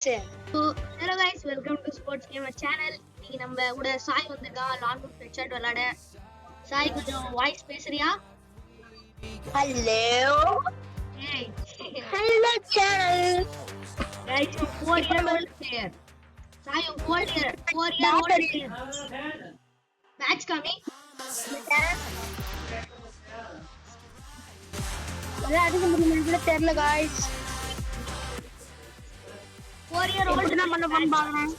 Hello guys, welcome to Sports Gamer Channel. இன்னைக்கு நம்ம கூட சாய் வந்திருக்கான் லாங் ரூட் ஹெட்ஷாட் விளையாட. சாய் கொஞ்சம் வாய்ஸ் பேசுறியா? Hello. Hey. Hello channel. Guys, you 4-year-old player. Sai, you 4-year-old player. Match coming. விளையாடுறது முடியல தெரியல guys. 4-year-old என்ன பண்ண பாக்குறேன்.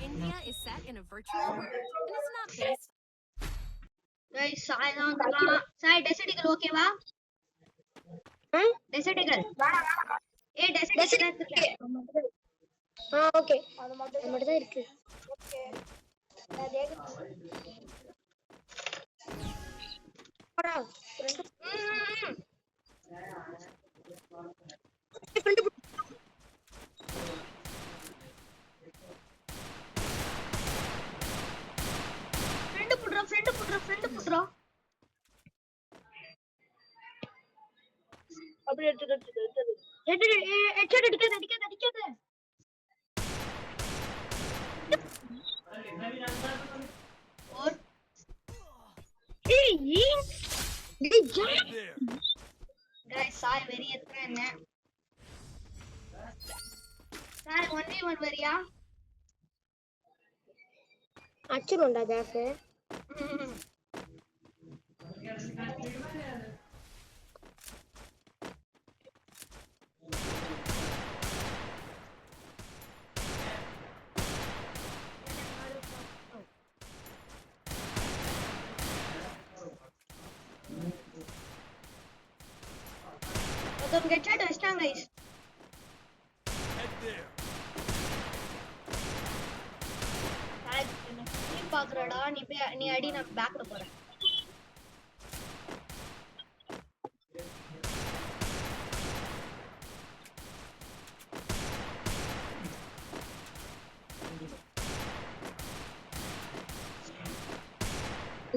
India is set in a virtual world and it's not based. Guys, Sai தான் வந்திருக்கான். Sai, Desert Eagle ஓகேவா? Desert Eagle. ஏய் Desert Eagle எடுத்துக்க. ஓகே. அது மட்டும் தான் இருக்கு. ஓகே. நான் போடா. ஃப்ரெண்ட் புட்றா. அப்படியே எடுத்து ஹெட்ஷாட் அடிக்காத. ஓர் guys, சாய் வெரி எத்தனை என்ன? சாய் 1v1 வரியா? அச்சுடா ஜாஃப். ஒருத்தவங்க ஹெட்ஷாட் வச்சிட்டாங்க guys. சாய் நீ பாக்குறடா, நீ அடி, நான் பேக்ல போறேன்.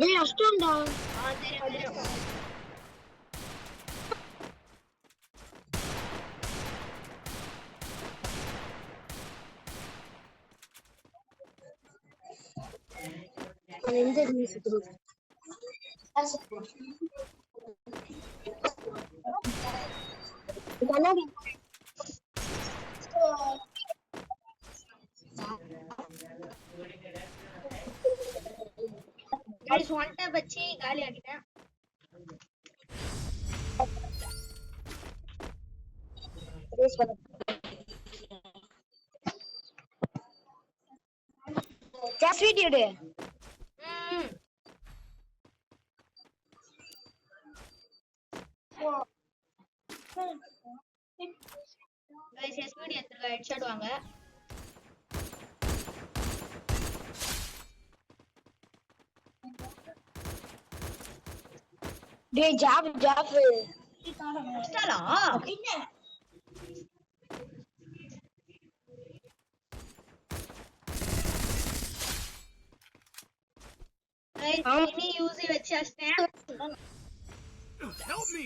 டேய் அஷ்டம்டா. தெரியும். இந்த நியூஸ் குடு. கண்ணாடி guys, one tap வச்சி காலி ஆக்கிட்டேன். ரேஸ் பண்ணு. ஜாஸ் வீடியோ எடு. guys, SPD எடுத்துங்க, ஹெட்ஷாட் வாங்க. டேய் ஜாப் இஷ்டலா guys, இனி யூசி வச்சு அஸ்டேன். Help me!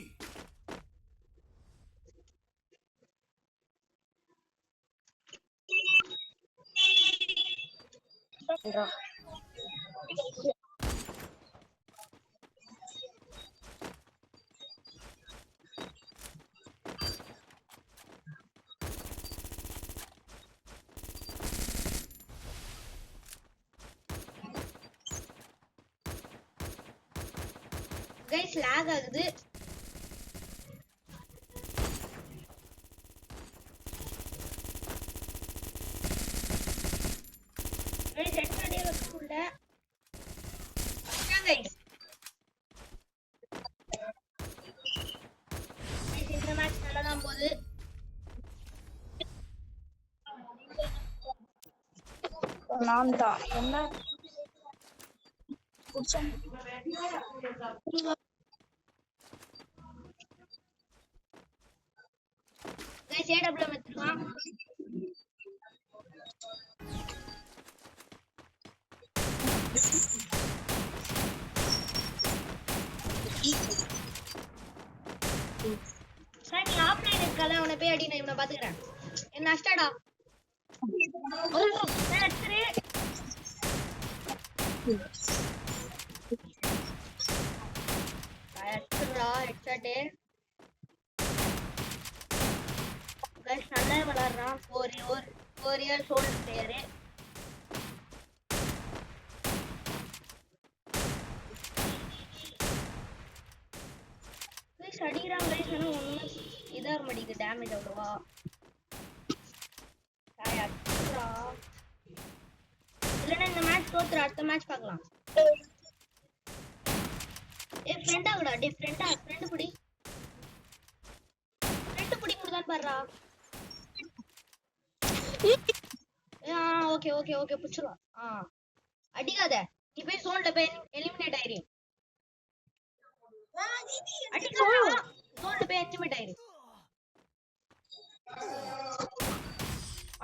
guys, lag ஆகுது. guys, ஹெட்ஷாட் வைக்க முடியல. guys, இந்த மேட்ச் நல்லா தான் போகுது. நான் தான் என்ன guys, AW எடுத்துக்கலாம். சாய் நீ ஆஃப்லைன் இருக்கல அவனை போய் அடி நான் இவனை பாத்துக்கறேன் என்ன அஷ்டடா அடிச்சிரு அடிச்சிரா ஹெட்ஷாட் गाइस நல்லா விளையாடுறான் 4 இயர்ஸ் ஓல்ட் பிளேயர் गाइस அடிறான் गाइस ஆனா ஒண்ணும் இதா இருக்க டேமேஜ் அவ்வளவா சாய் அடிச்சா இல்லனா இந்த மேட்ச் தோத்துற அடுத்த மேட்ச் பார்க்கலாம் ஏய் ஃப்ரெண்டாடா டே ஃப்ரெண்ட் புடி முடிதான் பாருடா ஓகே ஓகே ஓகே புடிச்சுடா அடிக்காத நீ போய் சோல்ல போய் எலிமினேட் ஆயிரு அடிக்காத சோல்ல போய் எலிமினேட் ஆயிரு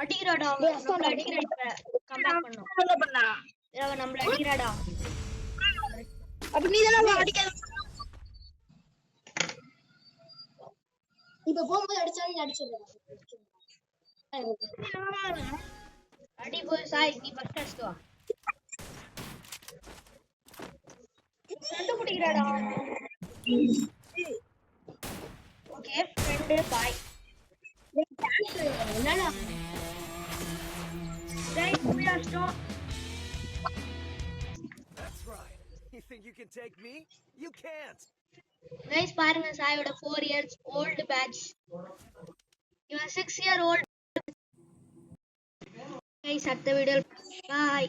அடிக்குறாடா நம்மள அடிக்குறா கம்பேக் பண்ணோம் இவன் நம்மள அடிக்குறாடா அப்ப நீ தான அடிக்காத இப்ப போகும்போது அடிச்சாலும் அடிச்சிடுறேன் அடி போய் சாய் நீ ஃபர்ஸ்ட் அடிச்சு வா ரெண்டு குடிக்குறாடா ஓகே ஃப்ரெண்ட் பாய் என்னடா guys we are strong That's right. You think you can take me? You can't. Guys பாருங்க சாயோட 4 years old batch இவன் 6 year old गाइस அடுத்த வீடியோ bye